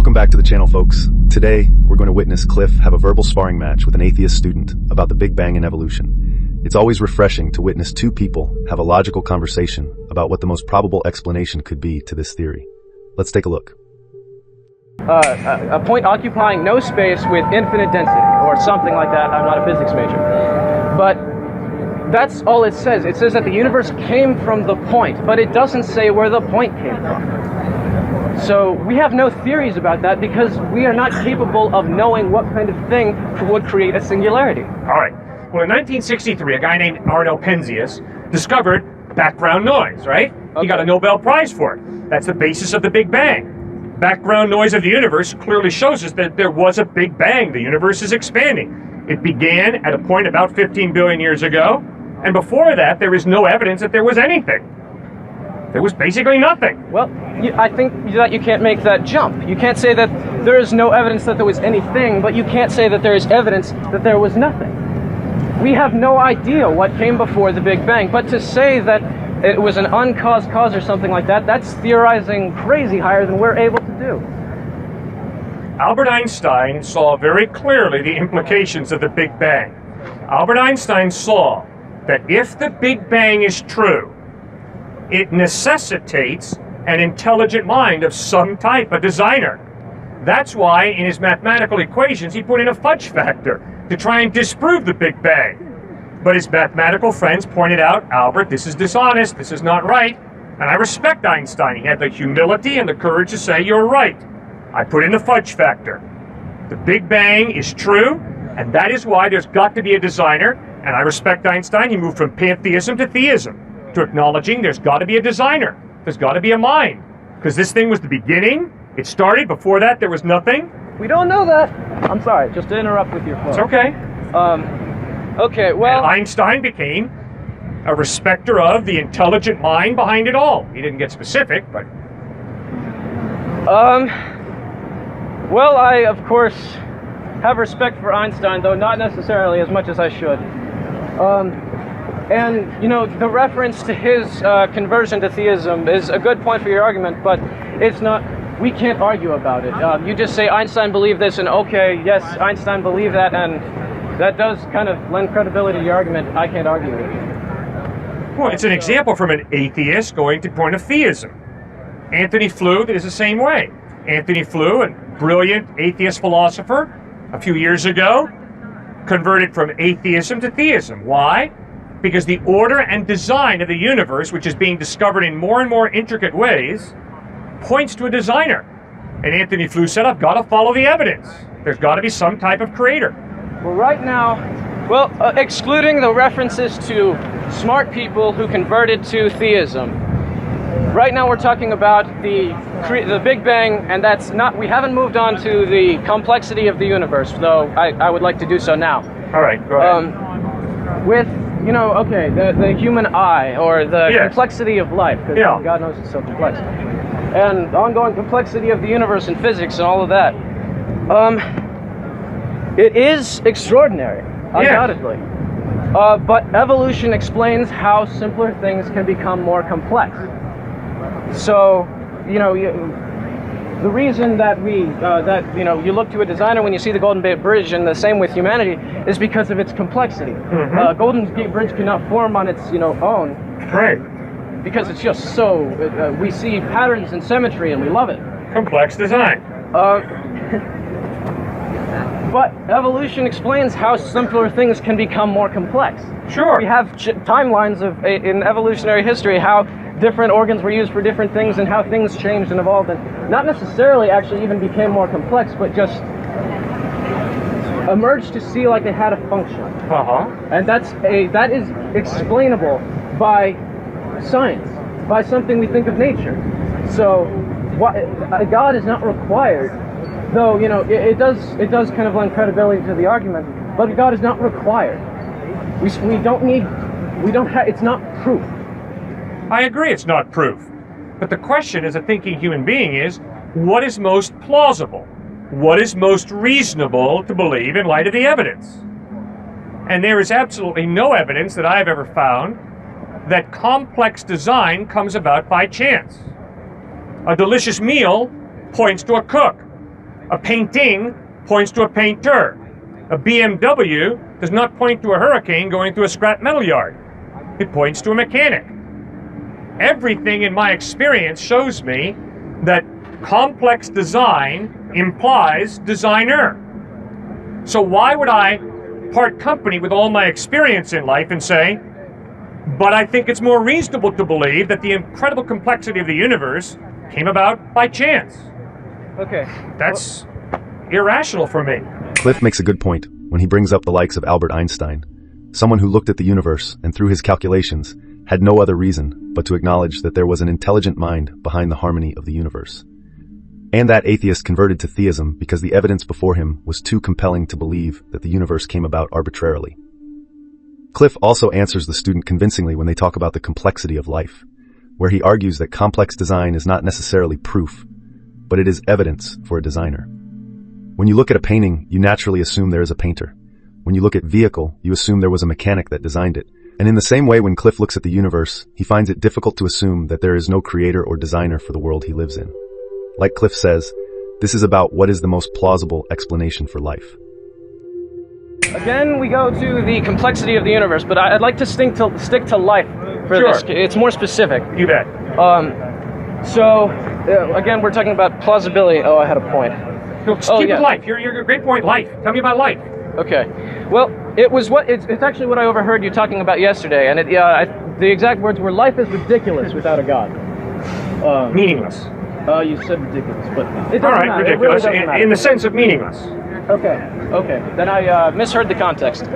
Welcome back to the channel, folks. Today, we're going to witness Cliffe have a verbal sparring match with an atheist student about the Big Bang and evolution. It's always refreshing to witness two people have a logical conversation about what the most probable explanation could be to this theory. Let's take a look. A point occupying no space with infinite density, or something like that. I'm not a physics major. But that's all it says. It says that the universe came from the point, but it doesn't say where the point came from. So we have no theories about that because we are not capable of knowing what kind of thing would create a singularity. All right. Well, in 1963, a guy named Arno Penzias discovered background noise, right? Okay. He got a Nobel Prize for it. That's the basis of the Big Bang. Background noise of the universe clearly shows us that there was a Big Bang. The universe is expanding. It began at a point about 15 billion years ago, and before that, there is no evidence that there was anything. There was basically nothing. Well, I think that you can't make that jump. You can't say that there is no evidence that there was anything, but you can't say that there is evidence that there was nothing. We have no idea what came before the Big Bang, but to say that it was an uncaused cause or something like that, that's theorizing crazy higher than we're able to do. Albert Einstein saw very clearly the implications of the Big Bang. Albert Einstein saw that if the Big Bang is true, it necessitates an intelligent mind of some type, a designer. That's why in his mathematical equations he put in a fudge factor to try and disprove the Big Bang. But his mathematical friends pointed out, Albert, this is dishonest, this is not right. And I respect Einstein. He had the humility and the courage to say, you're right. I put in the fudge factor. The Big Bang is true, and that is why there's got to be a designer. And I respect Einstein. He moved from pantheism to theism, to acknowledging there's got to be a designer. There's got to be a mind. Because this thing was the beginning. It started. Before that, there was nothing. We don't know that. I'm sorry, just to interrupt with your phone. It's okay. Okay, well... And Einstein became a respecter of the intelligent mind behind it all. He didn't get specific, but... Well, I, of course, have respect for Einstein, though not necessarily as much as I should. And, you know, the reference to his conversion to theism is a good point for your argument, but it's not... We can't argue about it. You just say Einstein believed this, and okay, yes, Einstein believed that, and that does kind of lend credibility to your argument. I can't argue with it. Well, it's an example from an atheist going to point of theism. Anthony Flew is the same way. Anthony Flew, a brilliant atheist philosopher, a few years ago, converted from atheism to theism. Why? Because the order and design of the universe, which is being discovered in more and more intricate ways, points to a designer. And Anthony Flew said, I've got to follow the evidence. There's got to be some type of creator. Well, right now, excluding the references to smart people who converted to theism, right now we're talking about the Big Bang, and that's not, we haven't moved on to the complexity of the universe, though I would like to do so now. All right, go ahead. With, you know, okay, the human eye, or the complexity of life, because God knows it's so complex, and the ongoing complexity of the universe and physics and all of that. It is extraordinary, undoubtedly. But evolution explains how simpler things can become more complex. So, you know, the reason that you look to a designer when you see the Golden Gate Bridge, and the same with humanity, is because of its complexity. Mm-hmm. Golden Gate Bridge cannot form on its, own. Right. Because it's just so, we see patterns and symmetry, and we love it. Complex design. But evolution explains how simpler things can become more complex. Sure. We have timelines in evolutionary history, how different organs were used for different things, and how things changed and evolved, and not necessarily actually even became more complex, but just emerged to see like they had a function. And that is explainable by science, by something we think of nature. So God is not required, though it does kind of lend credibility to the argument, but God is not required. It's not proof. I agree it's not proof. But the question as a thinking human being is, what is most plausible? What is most reasonable to believe in light of the evidence? And there is absolutely no evidence that I've ever found that complex design comes about by chance. A delicious meal points to a cook. A painting points to a painter. A BMW does not point to a hurricane going through a scrap metal yard. It points to a mechanic. Everything in my experience shows me that complex design implies designer. So why would I part company with all my experience in life and say, but I think it's more reasonable to believe that the incredible complexity of the universe came about by chance? Okay. That's irrational for me. Cliffe makes a good point when he brings up the likes of Albert Einstein, someone who looked at the universe and through his calculations had no other reason but to acknowledge that there was an intelligent mind behind the harmony of the universe. And that atheist converted to theism because the evidence before him was too compelling to believe that the universe came about arbitrarily. Cliffe also answers the student convincingly when they talk about the complexity of life, where he argues that complex design is not necessarily proof, but it is evidence for a designer. When you look at a painting, you naturally assume there is a painter. When you look at vehicle, you assume there was a mechanic that designed it. And in the same way, when Cliffe looks at the universe, he finds it difficult to assume that there is no creator or designer for the world he lives in. Like Cliffe says, this is about what is the most plausible explanation for life. Again, we go to the complexity of the universe, but I'd like to stick to life for Sure. this. It's more specific. You bet. Again, we're talking about plausibility. Oh, I had a point. No, just keep it life. You're a great point. Life. Tell me about life. Okay. Well, it's actually what I overheard you talking about yesterday, and the exact words were, "Life is ridiculous without a God." Meaningless. You said ridiculous, but it doesn't All right, matter. ridiculous. It really doesn't matter. In the sense of meaningless. Okay. Then I misheard the context.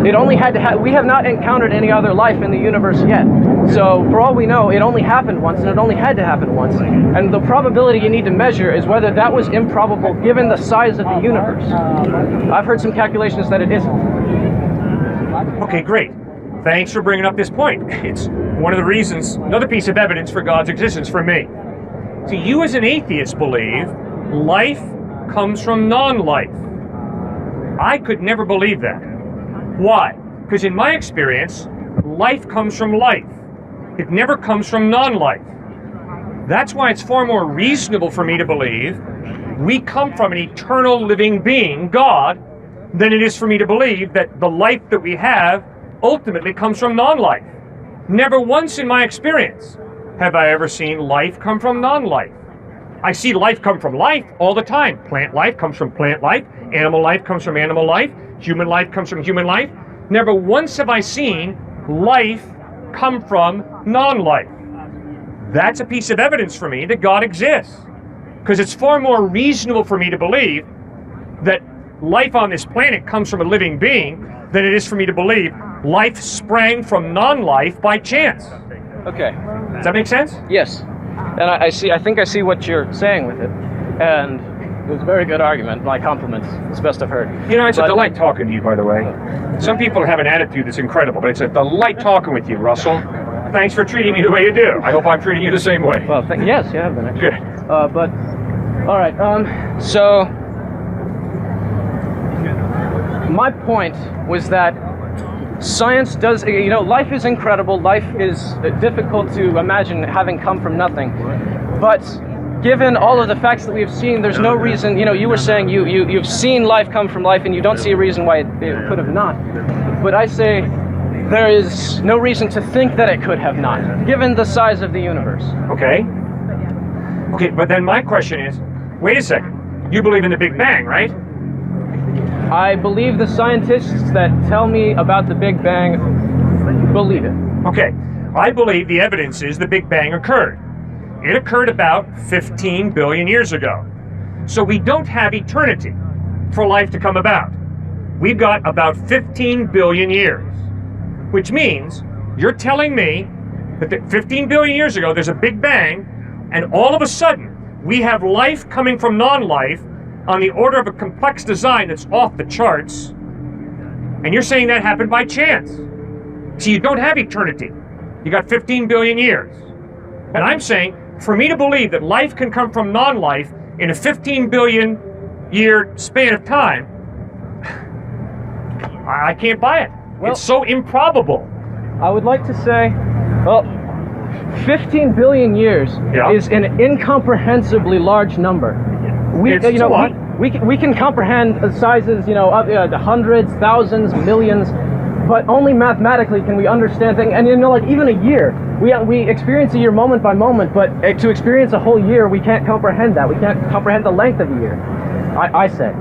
It only had to we have not encountered any other life in the universe yet. So for all we know, it only happened once, and it only had to happen once. And the probability you need to measure is whether that was improbable given the size of the universe. I've heard some calculations that it isn't. Okay, great. Thanks for bringing up this point. It's one of the reasons, another piece of evidence for God's existence for me. So you as an atheist believe life comes from non-life. I could never believe that. Why? Because in my experience, life comes from life. It never comes from non-life. That's why it's far more reasonable for me to believe we come from an eternal living being, God, than it is for me to believe that the life that we have ultimately comes from non-life. Never once in my experience have I ever seen life come from non-life. I see life come from life all the time. Plant life comes from plant life. Animal life comes from animal life. Human life comes from human life. Never once have I seen life come from non-life. That's a piece of evidence for me that God exists. Because it's far more reasonable for me to believe that life on this planet comes from a living being than it is for me to believe life sprang from non-life by chance. Okay. Does that make sense? Yes. And I think I see what you're saying with it. And it was a very good argument. My compliments. It's the best I've heard. You know, it's a delight talking to you, by the way. Some people have an attitude that's incredible, but it's a delight talking with you, Russell. Thanks for treating me the way you do. I hope I'm treating you the same way. Well, yes, you have been. Actually. Good. But, all right. So, my point was that science does, life is incredible. Life is difficult to imagine having come from nothing. But given all of the facts that we have seen, there's no reason, you were saying you've seen life come from life and you don't see a reason why it could have not. But I say there is no reason to think that it could have not, given the size of the universe. Okay. Okay, but then my question is, wait a second. You believe in the Big Bang, right? I believe the scientists that tell me about the Big Bang believe it. Okay, I believe the evidence is the Big Bang occurred. It occurred about 15 billion years ago. So we don't have eternity for life to come about. We've got about 15 billion years, which means you're telling me that 15 billion years ago there's a Big Bang, and all of a sudden we have life coming from non-life on the order of a complex design that's off the charts, and you're saying that happened by chance. See, you don't have eternity. You got 15 billion years. And I'm saying, for me to believe that life can come from non-life in a 15 billion year span of time, I can't buy it. Well, it's so improbable. I would like to say, 15 billion years Yeah. is an incomprehensibly large number. It's a lot. we can comprehend sizes, of the hundreds, thousands, millions, but only mathematically can we understand things. And like even a year, we experience a year moment by moment, but to experience a whole year, we can't comprehend that. We can't comprehend the length of a year. I say,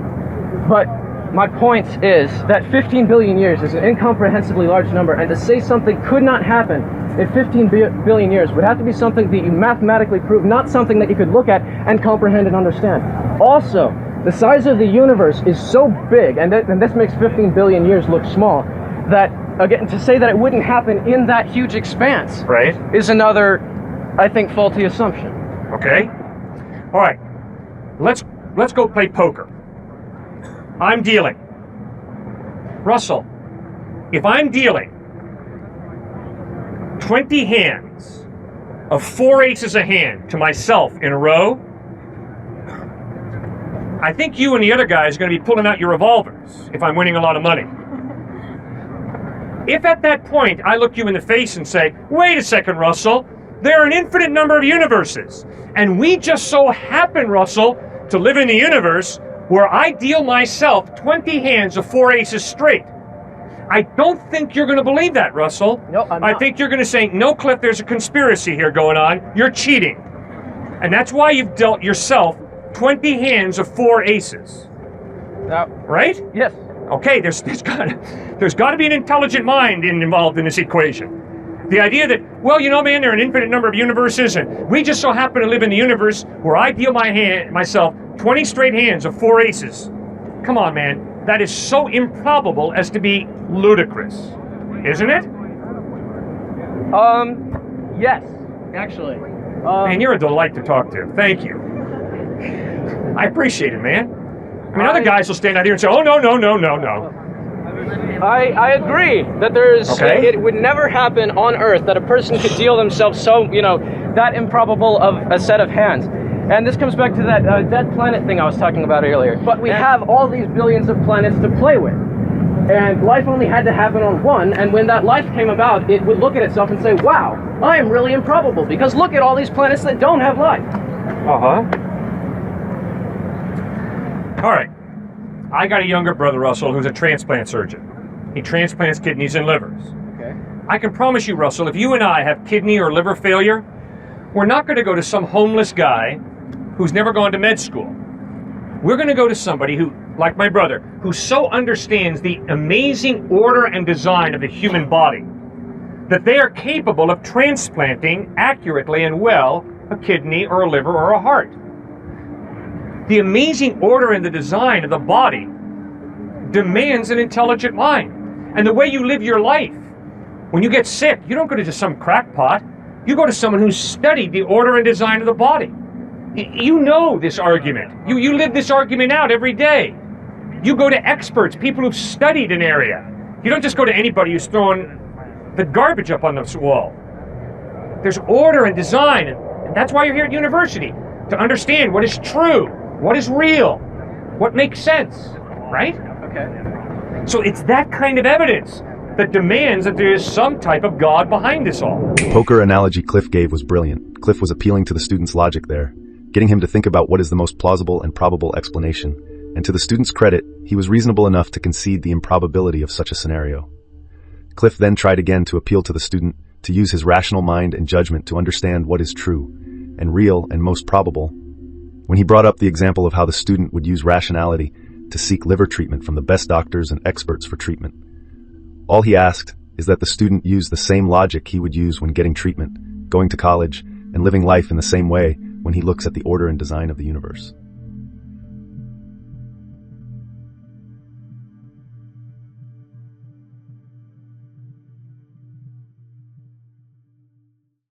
but my point is that 15 billion years is an incomprehensibly large number, and to say something could not happen in 15 billion years would have to be something that you mathematically prove, not something that you could look at and comprehend and understand. Also, the size of the universe is so big, and this makes 15 billion years look small, that, again, to say that it wouldn't happen in that huge expanse Right. is another, I think, faulty assumption. Okay. All right. Let's go play poker. I'm dealing. Russell, if I'm dealing 20 hands of 4 aces a hand to myself in a row, I think you and the other guys are going to be pulling out your revolvers if I'm winning a lot of money. If at that point I look you in the face and say, wait a second, Russell, there are an infinite number of universes, and we just so happen, Russell, to live in the universe where I deal myself 20 hands of 4 aces straight. I don't think you're going to believe that, Russell. No, I'm not. I think you're going to say, no, Cliff, there's a conspiracy here going on. You're cheating. And that's why you've dealt yourself 20 hands of 4 aces. Right? Yes. Okay, there's got to be an intelligent mind involved in this equation. The idea that, well, man, there are an infinite number of universes, and we just so happen to live in the universe where I deal myself 20 straight hands of 4 aces. Come on, man. That is so improbable as to be ludicrous. Isn't it? Yes, actually. Man, you're a delight to talk to. Thank you. I appreciate it, man. I mean, other guys will stand out here and say, oh, no. I agree that it would never happen on Earth that a person could deal themselves so, that improbable of a set of hands. And this comes back to that dead planet thing I was talking about earlier. But we have all these billions of planets to play with. And life only had to happen on one, and when that life came about, it would look at itself and say, wow, I am really improbable, because look at all these planets that don't have life. Uh-huh. All right. I got a younger brother, Russell, who's a transplant surgeon. He transplants kidneys and livers. Okay. I can promise you, Russell, if you and I have kidney or liver failure, we're not going to go to some homeless guy who's never gone to med school. We're going to go to somebody who, like my brother, who so understands the amazing order and design of the human body that they are capable of transplanting accurately and well a kidney or a liver or a heart. The amazing order and the design of the body demands an intelligent mind. And the way you live your life, when you get sick, you don't go to just some crackpot. You go to someone who's studied the order and design of the body. You know this argument. You live this argument out every day. You go to experts, people who've studied an area. You don't just go to anybody who's throwing the garbage up on the wall. There's order and design, and that's why you're here at university, to understand what is true, what is real, what makes sense, right? Okay. So it's that kind of evidence that demands that there is some type of God behind this all. The poker analogy Cliff gave was brilliant. Cliff was appealing to the student's logic there, getting him to think about what is the most plausible and probable explanation. And to the student's credit, he was reasonable enough to concede the improbability of such a scenario. Cliff then tried again to appeal to the student to use his rational mind and judgment to understand what is true, and real, and most probable. When he brought up the example of how the student would use rationality to seek liver treatment from the best doctors and experts for treatment, all he asked is that the student use the same logic he would use when getting treatment, going to college, and living life in the same way when he looks at the order and design of the universe.